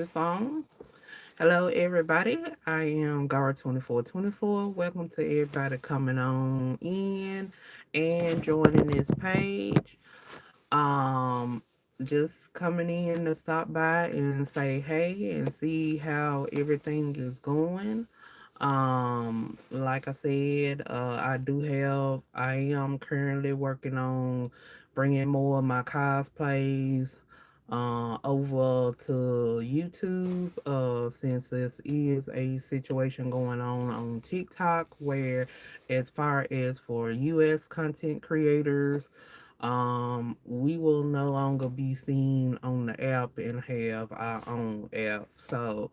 song. Hello, everybody. I am Garra2424. Welcome to everybody coming on in and joining this page. Um, just coming in to stop by and say hey and see how everything is going. Like I said, I am currently working on bringing more of my cosplays over to YouTube since this is a situation going on TikTok where as far as for US content creators, we will no longer be seen on the app and have our own app. So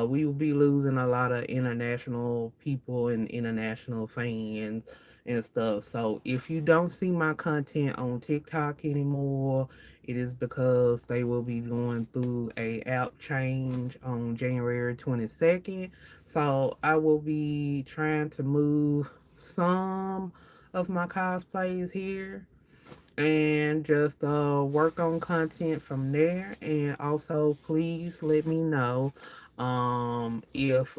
we will be losing a lot of international people and international fans and stuff. So if you don't see my content on TikTok anymore, it is because they will be going through a app change on January 22nd. So I will be trying to move some of my cosplays here and just work on content from there. And also, please let me know if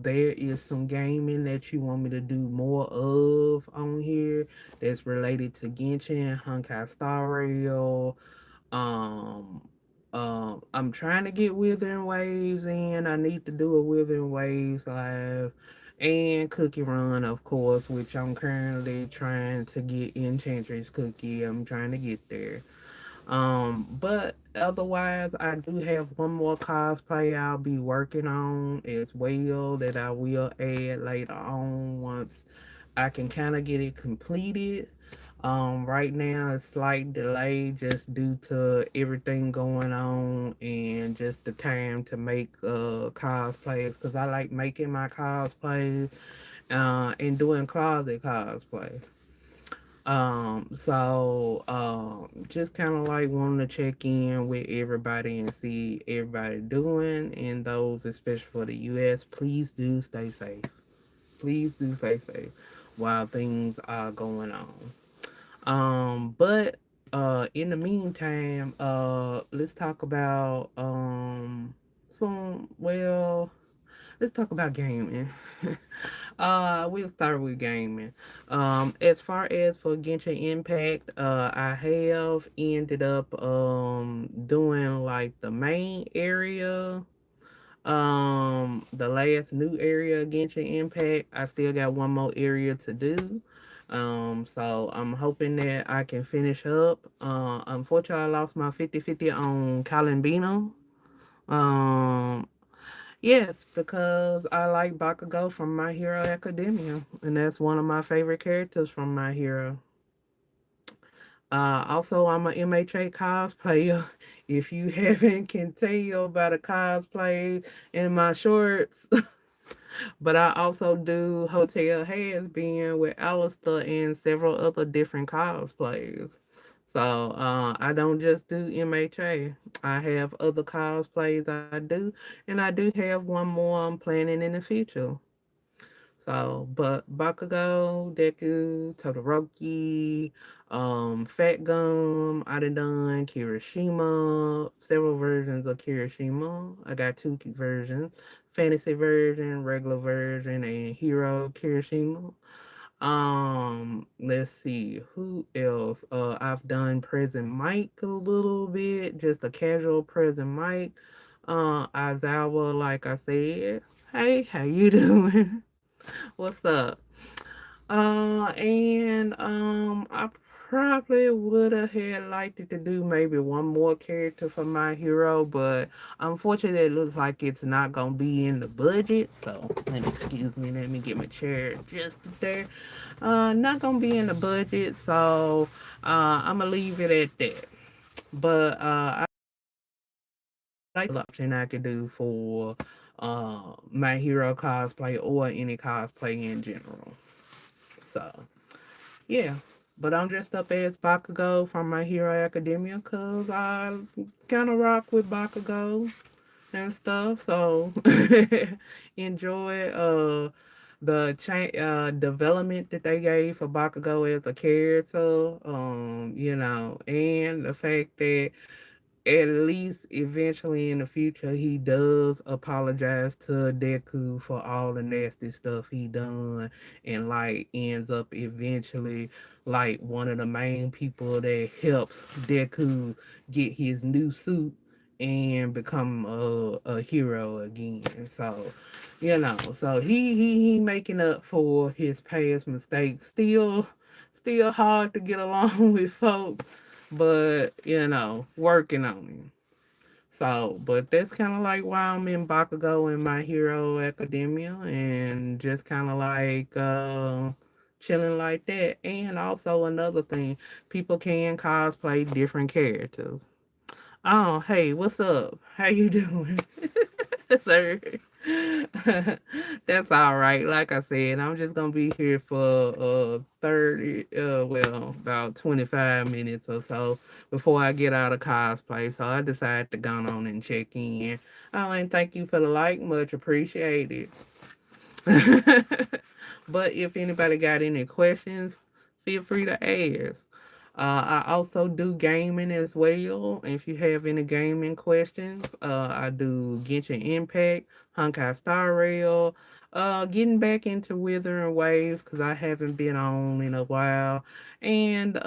there is some gaming that you want me to do more of on here that's related to Genshin, Honkai Star Rail, um, I'm trying to get Withering Waves in. I need to do a Withering Waves live and Cookie Run, of course, which I'm currently trying to get Enchantress Cookie. I'm trying to get there. But otherwise, I do have one more cosplay I'll be working on as well that I will add later on once I can kind of get it completed. Right now, it's slight delay just due to everything going on and just the time to make cosplays because I like making my cosplays and doing closet cosplay. Just kind of like wanting to check in with everybody and see everybody doing, and those especially for the US, please do stay safe. Please do stay safe while things are going on. But in the meantime, let's talk about some well, let's talk about gaming. We'll start with gaming. As far as for Genshin Impact, I have ended up doing like the main area, the last new area of Genshin Impact. I still got one more area to do. So I'm hoping that I can finish up. Unfortunately, I lost my 50-50 on Calimbino. Um, yes, because I like Bakugou from My Hero Academia, and that's one of my favorite characters from My Hero. Also, I'm a MHA cosplayer. If you haven't can tell by the cosplay in my shorts, but I also do Hotel Has Been with Alistair and several other different cosplays. So I don't just do MHA. I have other cosplays I do, and I do have one more I'm planning in the future. So, but Bakugo, Deku, Todoroki, Fat Gum, I done Kirishima, several versions of Kirishima. I got two versions, fantasy version, regular version, and hero Kirishima. Let's see, who else? I've done Present Mike a little bit, just a casual Present Mike. Aizawa, like I said. Hey, how you doing? What's up? I probably would have had liked it to do maybe one more character for my hero, but unfortunately, it looks like it's not gonna be in the budget. So, excuse me, let me get my chair adjusted there. Not gonna be in the budget, so I'm gonna leave it at that. But I like the option I could do for my hero cosplay or any cosplay in general. So. Yeah, but I'm dressed up as Bakugou from My Hero Academia because I kind of rock with Bakugou and stuff. So enjoy the development that they gave for Bakugou as a character. And the fact that at least eventually in the future he does apologize to Deku for all the nasty stuff he done, and like ends up eventually like one of the main people that helps Deku get his new suit and become a hero again. So so he making up for his past mistakes. Still hard to get along with folks, but working on him. So, but that's kind of like why I'm in Bakugou in My Hero Academia, and just kind of like chilling like that. And also another thing, people can cosplay different characters. Oh, hey, what's up? How you doing? Sir. That's all right. Like I said, I'm just gonna be here for 30 about 25 minutes or so before I get out of cosplay. So I decided to go on and check in. I mean, thank you for the like, much appreciated. But if anybody got any questions, feel free to ask. I also do gaming as well. If you have any gaming questions, I do Genshin Impact, Honkai Star Rail, getting back into Withering Waves because I haven't been on in a while, and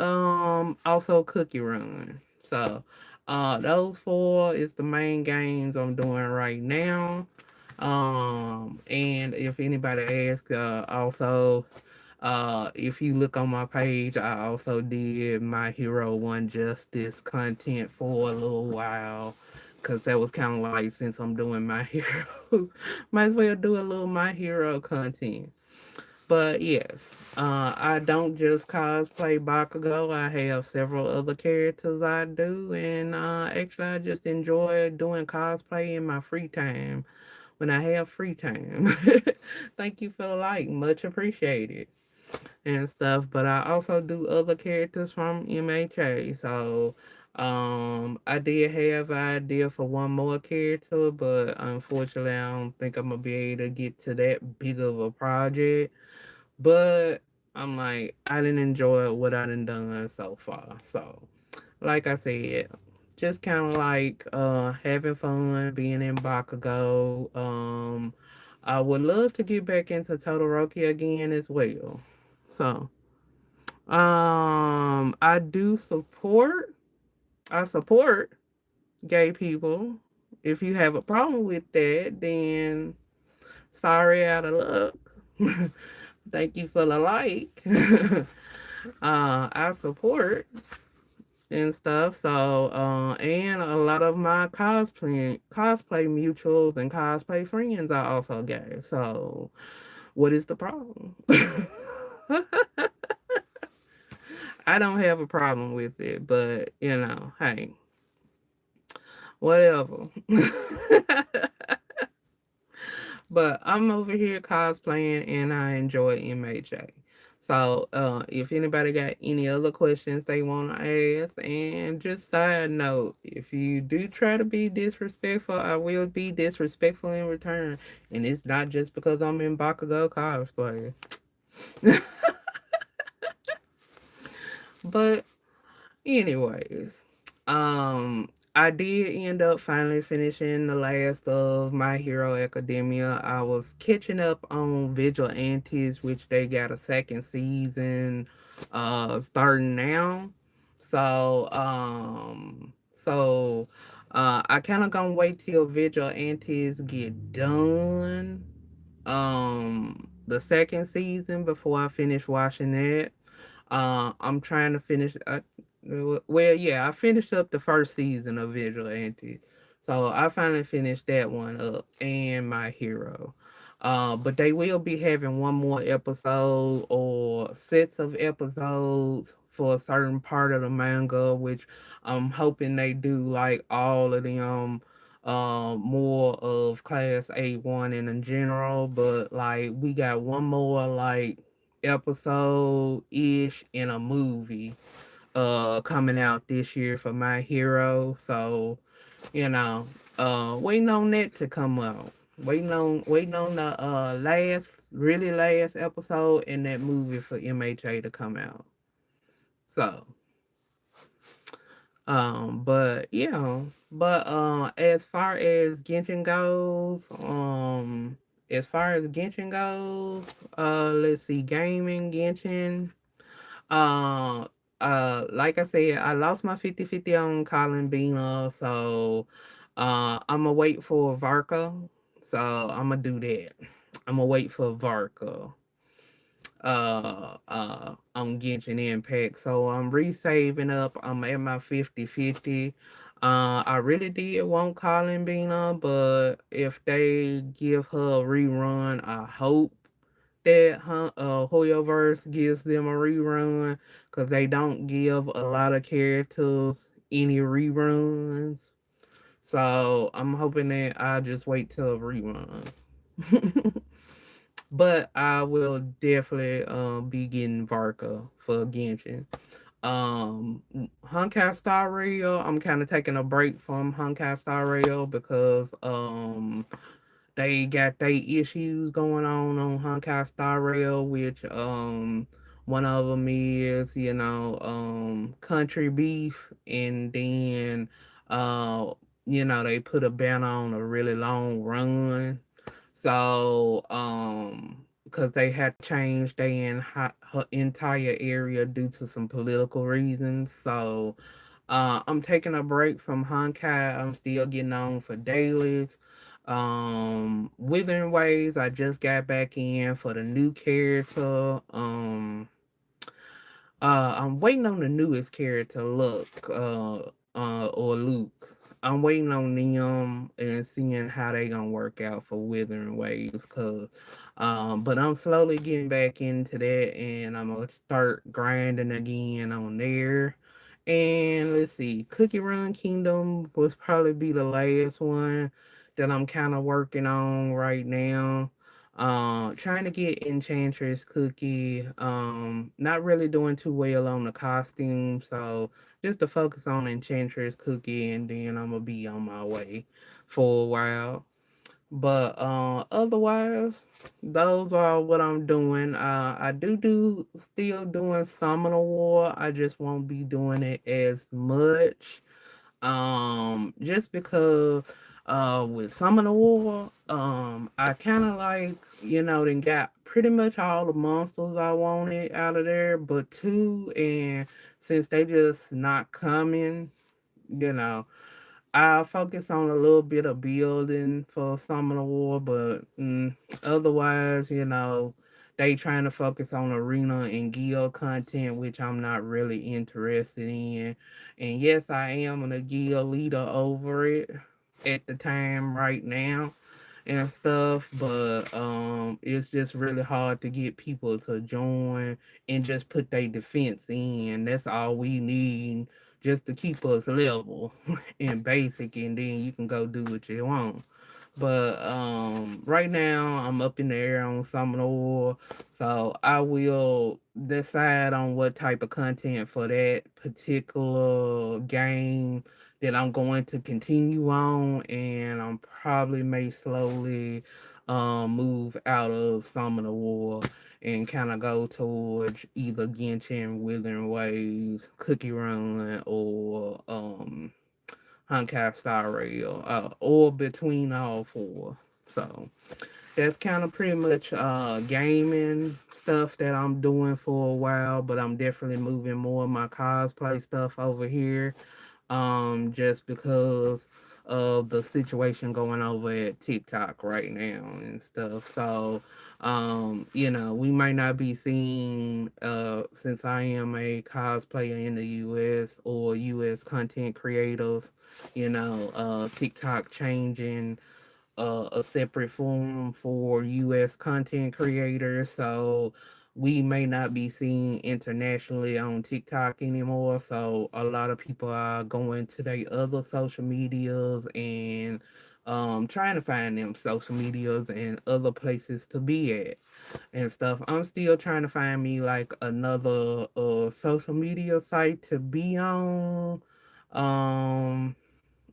also Cookie Run. So those four is the main games I'm doing right now. And if anybody asks, also, if you look on my page, I also did My Hero One Justice content for a little while. Cause that was kind of like, since I'm doing My Hero, might as well do a little My Hero content. But yes, I don't just cosplay Bakugo. I have several other characters I do, and actually, I just enjoy doing cosplay in my free time when I have free time. Thank you for the like, much appreciated and stuff. But I also do other characters from MHA. So I did have an idea for one more character, but unfortunately I don't think I'm gonna be able to get to that big of a project. But I'm like, I didn't enjoy what I done so far. So like I said, just kind of like having fun being in Bakugo. I would love to get back into Todoroki again as well. So, I do support. I support gay people. If you have a problem with that, then sorry out of luck. Thank you for the like. I support and stuff. So, and a lot of my cosplay mutuals and cosplay friends are also gay. So, what is the problem? I don't have a problem with it, but hey, whatever. But I'm over here cosplaying and I enjoy MHA. So, if anybody got any other questions they want to ask, and just side note, if you do try to be disrespectful, I will be disrespectful in return. And it's not just because I'm in Bakugo cosplay. But anyways, I did end up finally finishing the last of My Hero Academia. I was catching up on Vigilantes, which they got a second season starting now. So I kind of gonna wait till Vigilantes get done the second season before I finish watching that. I'm trying to finish. Well, yeah, I finished up the first season of Vigilante, so I finally finished that one up and My Hero. But they will be having one more episode or sets of episodes for a certain part of the manga, which I'm hoping they do like all of them. More of class A1 in general, but like we got one more like episode ish in a movie coming out this year for My Hero. So, you know, waiting on that to come out. Waiting on the last episode in that movie for MHA to come out. So But yeah, but as far as Genshin goes, let's see, gaming Genshin. Uh, like I said, I lost my 50-50 on Colin Beaner, so I'm gonna wait for Varka. So I'm gonna do that. I'm gonna wait for Varka on Genshin Impact. So I'm resaving up. I'm at my 50-50. I really did want Colin Beaner, but if they give her a rerun, I hope that Hoyoverse gives them a rerun because they don't give a lot of characters any reruns. So I'm hoping that I'll just wait till a rerun. But I will definitely be getting Varka for Genshin. Honkai Star Rail, I'm kind of taking a break from Honkai Star Rail because they got their issues going on Honkai Star Rail, which one of them is country beef, and then they put a ban on a really long run, so because they had changed their her entire area due to some political reasons, so I'm taking a break from Honkai. I'm still getting on for dailies. Withering Waves, I just got back in for the new character. I'm waiting on the newest character, or Luke. I'm waiting on them and seeing how they gonna work out for Withering Waves, but I'm slowly getting back into that, and I'm gonna start grinding again on there. And let's see, Cookie Run Kingdom was probably be the last one that I'm kind of working on right now. Trying to get Enchantress Cookie. Not really doing too well on the costume, so just to focus on Enchantress Cookie, and then I'm gonna be on my way for a while. But otherwise, those are what I'm doing. I do still doing Summoner War. I just won't be doing it as much. Just because with Summoner War, I kind of like, then got pretty much all the monsters I wanted out of there, but two, and since they just not coming, you know, I focus on a little bit of building for Summoner War, but otherwise, they trying to focus on arena and guild content, which I'm not really interested in. And yes, I am a guild leader over it at the time right now and stuff, but it's just really hard to get people to join and just put their defense in. That's all we need just to keep us level and basic, and then you can go do what you want. But right now I'm up in the air on Summoner War, so I will decide on what type of content for that particular game that I'm going to continue on, and I'm probably may slowly move out of Summoner War and kind of go towards either Genshin, Withering Waves, Cookie Run, or Honkai Star Rail, or between all four. So that's kind of pretty much gaming stuff that I'm doing for a while, but I'm definitely moving more of my cosplay stuff over here, just because of the situation going over at TikTok right now and stuff. So, we might not be seeing, since I am a cosplayer in the US or US content creators, TikTok changing a separate forum for US content creators. So we may not be seen internationally on TikTok anymore. So a lot of people are going to their other social medias and trying to find them social medias and other places to be at and stuff. I'm still trying to find me like another social media site to be on.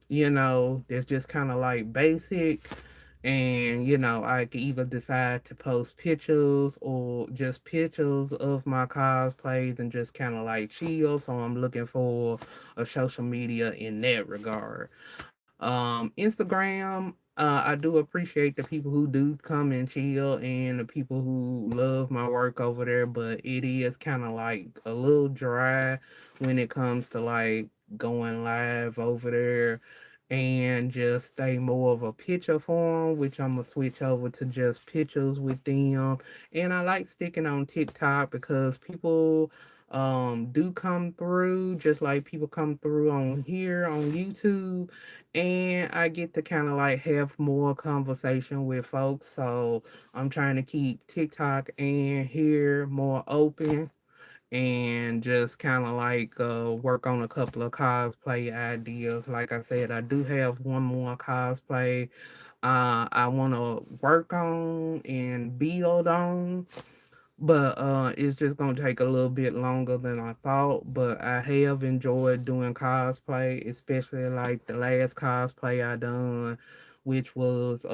That's just kind of like basic, And I can either decide to post pictures or just pictures of my cosplays and just kind of like chill. So I'm looking for a social media in that regard. Instagram, I do appreciate the people who do come and chill and the people who love my work over there, but it is kind of like a little dry when it comes to like going live over there and just stay more of a picture form, which I'm gonna switch over to just pictures with them. And I like sticking on TikTok because people do come through just like people come through on here on YouTube, and I get to kind of like have more conversation with folks. So I'm trying to keep TikTok and here more open and just kind of like work on a couple of cosplay ideas. Like I said, I do have one more cosplay I want to work on and build on, but it's just gonna take a little bit longer than I thought. But I have enjoyed doing cosplay, especially like the last cosplay I done, which was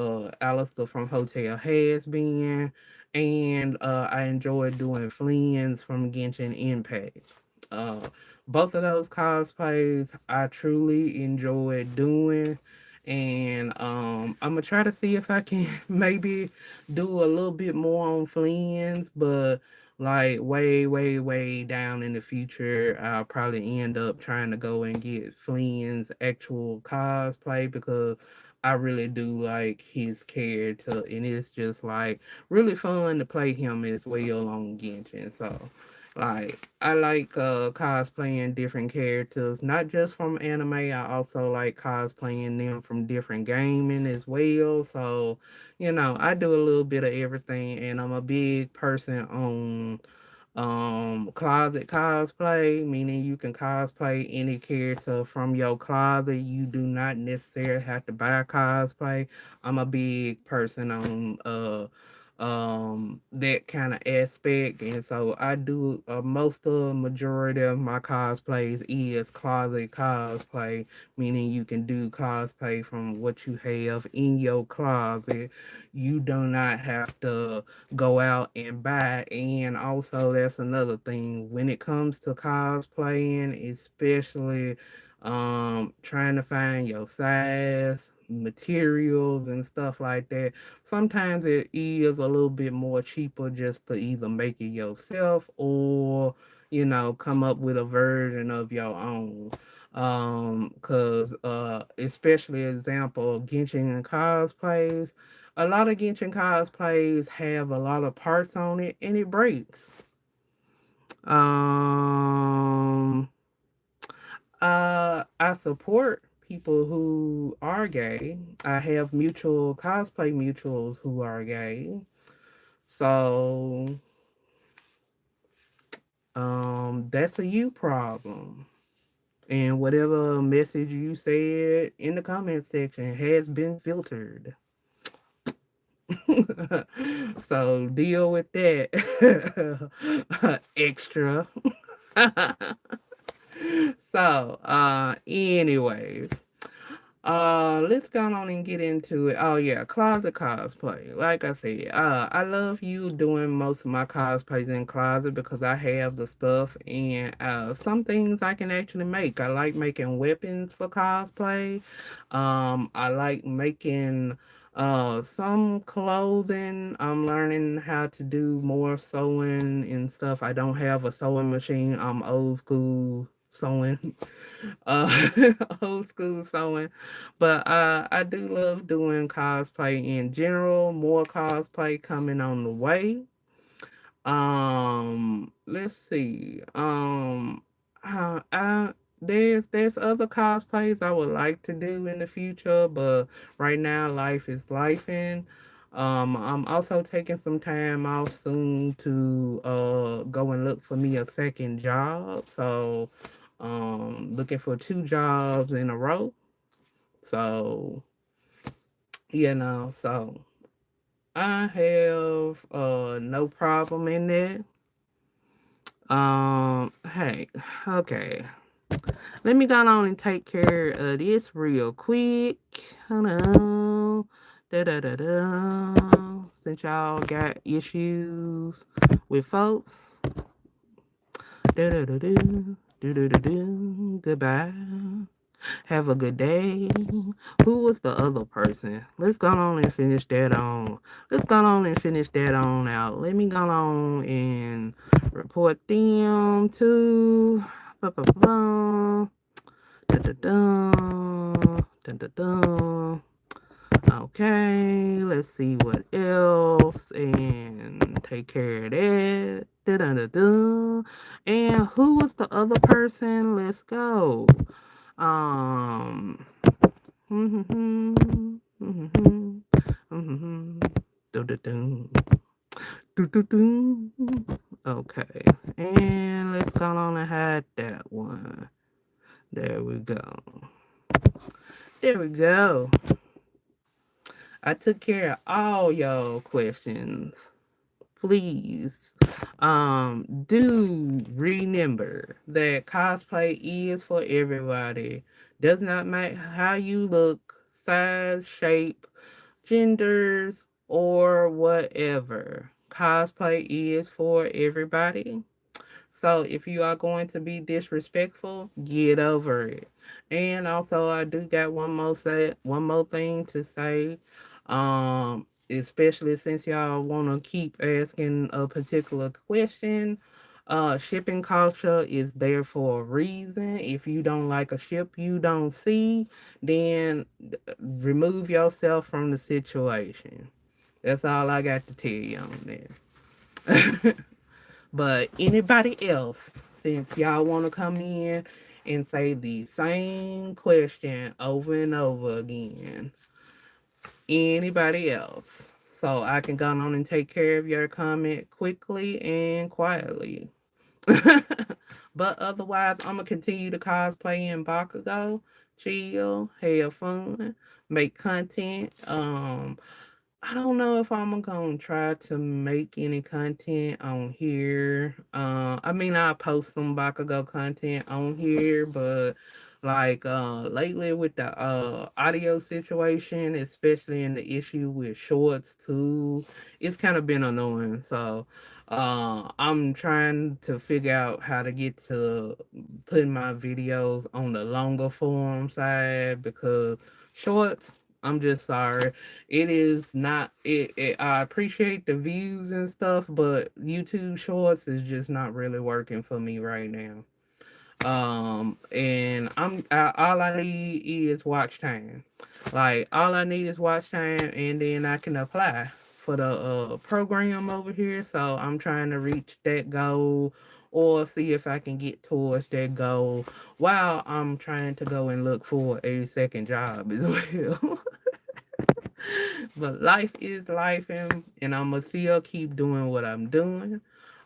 Alistair from Hotel Has Been, and I enjoyed doing Flynn's from Genshin Impact. Uh, Both of those cosplays I truly enjoyed doing, and I'm gonna try to see if I can maybe do a little bit more on Flynn's, but like way, way, way down in the future, I'll probably end up trying to go and get Flynn's actual cosplay because I really do like his character, and it's just like really fun to play him as well on Genshin. So like I like cosplaying different characters, not just from anime. I also like cosplaying them from different gaming as well. So, I do a little bit of everything, and I'm a big person on closet cosplay, meaning you can cosplay any character from your closet. You do not necessarily have to buy cosplay. I'm a big person on that kind of aspect, and so I do most of the majority of my cosplays is closet cosplay, meaning you can do cosplay from what you have in your closet. You do not have to go out and buy. And also, that's another thing when it comes to cosplaying, especially trying to find your size, materials, and stuff like that. Sometimes it is a little bit more cheaper just to either make it yourself or come up with a version of your own. Cause especially example Genshin cosplays, a lot of Genshin cosplays have a lot of parts on it and it breaks. Um, I support people who are gay. I have mutual cosplay mutuals who are gay. So, that's a you problem. And whatever message you said in the comment section has been filtered. So deal with that. Extra. So, anyways, let's go on and get into it. Oh yeah, closet cosplay. Like I said, I love you doing most of my cosplays in closet because I have the stuff and some things I can actually make. I like making weapons for cosplay. I like making some clothing. I'm learning how to do more sewing and stuff. I don't have a sewing machine. I'm old school sewing. uh Old school sewing, but I do love doing cosplay in general. More cosplay coming on the way. Let's see. I there's other cosplays I would like to do in the future, but right now life is lifing. I'm also taking some time off soon to go and look for me a second job. So looking for two jobs in a row. So so I have no problem in that. Hey, okay. Let me go on and take care of this real quick. Hold on. Da da da da. Since y'all got issues with folks, da da da do. Do do do do. Goodbye. Have a good day. Who was the other person? Let's go on and finish that on. Let's go on and finish that on out. Let me go on and report them to. Ba-ba-ba. Da-da-da. Da-da-da. Okay, let's see what else and take care of that. Da-da-da-da. And who was the other person? Let's go. Um. Okay, and let's go on and hide that one. There we go. There we go. I took care of all y'all questions. Please, do remember that cosplay is for everybody. Does not matter how you look, size, shape, genders, or whatever. Cosplay is for everybody. So if you are going to be disrespectful, get over it. And also, I do got one more thing to say. Especially since y'all want to keep asking a particular question. Shipping culture is there for a reason. If you don't like a ship you don't see, then remove yourself from the situation. That's all I got to tell you on that. But anybody else, since y'all want to come in and say the same question over and over again, anybody else? So I can go on and take care of your comment quickly and quietly. But otherwise, I'm gonna continue to cosplay in Bakugou, chill, have fun, make content. I don't know if I'm gonna try to make any content on here. I mean, I post some Bakugo content on here, but like lately with the audio situation, especially in the issue with shorts too, it's kind of been annoying. So I'm trying to figure out how to get to putting my videos on the longer form side because shorts. I'm just sorry, it is not I appreciate the views and stuff, but YouTube shorts is just not really working for me right now. And all I need is watch time. Like all I need is watch time, and then I can apply for the program over here. So I'm trying to reach that goal or see if I can get towards that goal while I'm trying to go and look for a second job as well. But life is life, and I'm gonna still keep doing what I'm doing.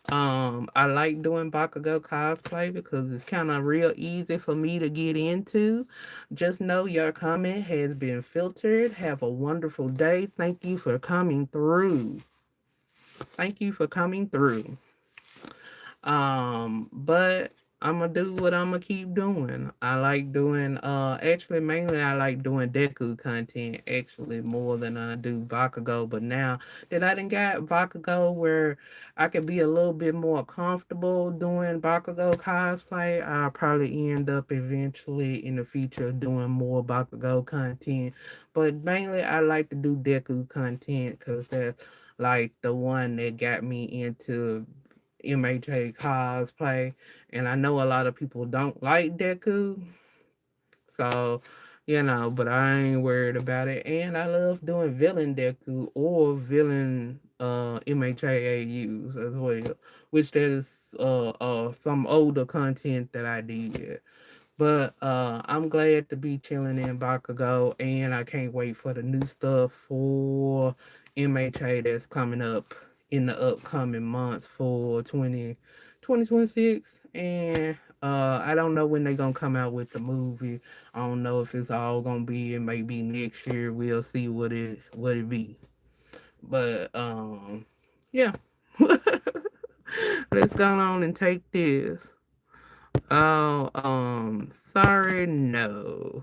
I like doing Bakugo cosplay because it's kind of real easy for me to get into. Just know your comment has been filtered. Have a wonderful day. Thank you for coming through. Thank you for coming through. But I'm gonna do what I'm gonna keep doing. I like doing actually mainly I like doing Deku content actually more than I do Bakugo. But now that I done got Bakugo where I could be a little bit more comfortable doing Bakugo cosplay, I'll probably end up eventually in the future doing more Bakugo content. But mainly I like to do Deku content because that's like the one that got me into MHA cosplay, and I know a lot of people don't like Deku, so but I ain't worried about it. And I love doing villain Deku or villain MHAAUs as well, which there's some older content that I did. But I'm glad to be chilling in Bakugo, and I can't wait for the new stuff for MHA that's coming up in the upcoming months for 2026. And I don't know when they're going to come out with the movie. I don't know if it's all going to be, it may be next year. We'll see what it be. But yeah. Let's go on and take this. Oh, sorry, no.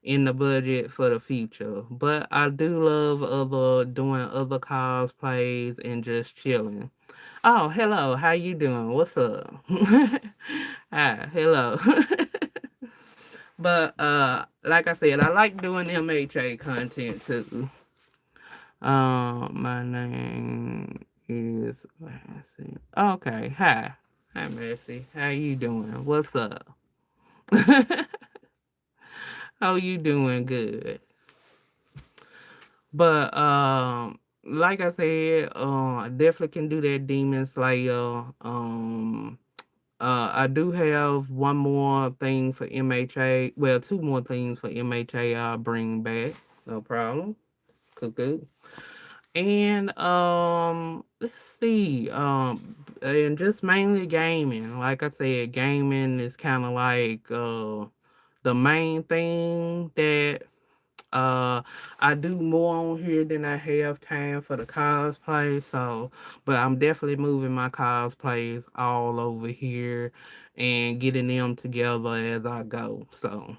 in the budget for the future. But I do love doing other cosplays and just chilling. Oh, hello. How you doing? What's up? Hi, hello. But like I said, I like doing MHA content too. My name is Massey. Okay, hi. Hi Massey. How you doing? What's up? How you doing? Good. But like I said, I definitely can do that Demon Slayer. I do have one more thing for MHA. Well, two more things for MHA I'll bring back. No problem. Cuckoo. And let's see. And just mainly gaming. Like I said, gaming is kind of like the main thing that uh, I do more on here than I have time for the cosplay. So, but I'm definitely moving my cosplays all over here and getting them together as I go. So,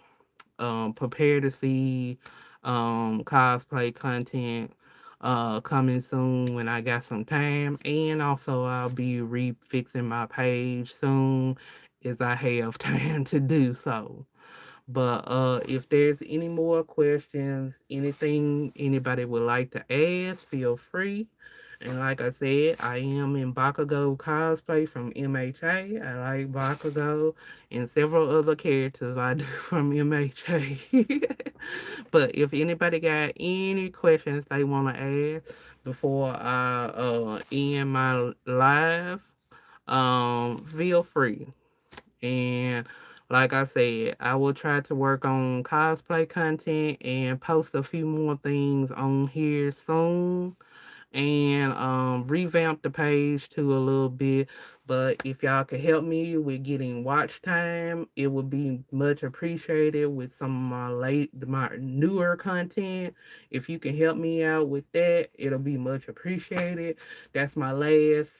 prepare to see cosplay content coming soon when I got some time, and also I'll be refixing my page soon as I have time to do so. But if there's any more questions, anything anybody would like to ask, feel free. And like I said, I am in Bakugou cosplay from MHA. I like Bakugou and several other characters I do from MHA. But if anybody got any questions they want to ask before I end my live, feel free. And like I said, I will try to work on cosplay content and post a few more things on here soon and revamp the page too a little bit. But if y'all could help me with getting watch time, it would be much appreciated with some of my newer content. If you can help me out with that, it'll be much appreciated. That's my last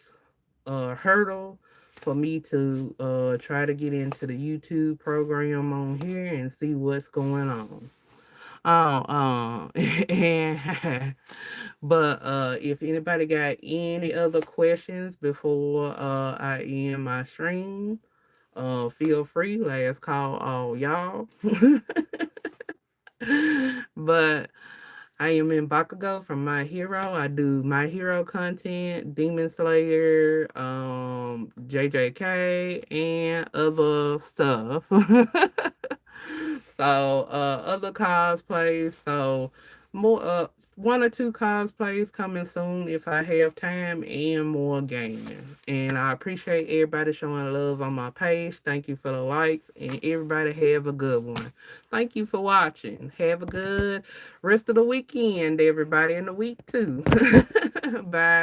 hurdle for me to try to get into the YouTube program on here and see what's going on. And but if anybody got any other questions before I end my stream, feel free. Last call all y'all. But I am in Bakugo from My Hero. I do My Hero content, Demon Slayer, JJK, and other stuff. So, other cosplays. So, more one or two cosplays coming soon if I have time and more gaming. And I appreciate everybody showing love on my page. Thank you for the likes and everybody have a good one. Thank you for watching. Have a good rest of the weekend, everybody, in the week too. Bye.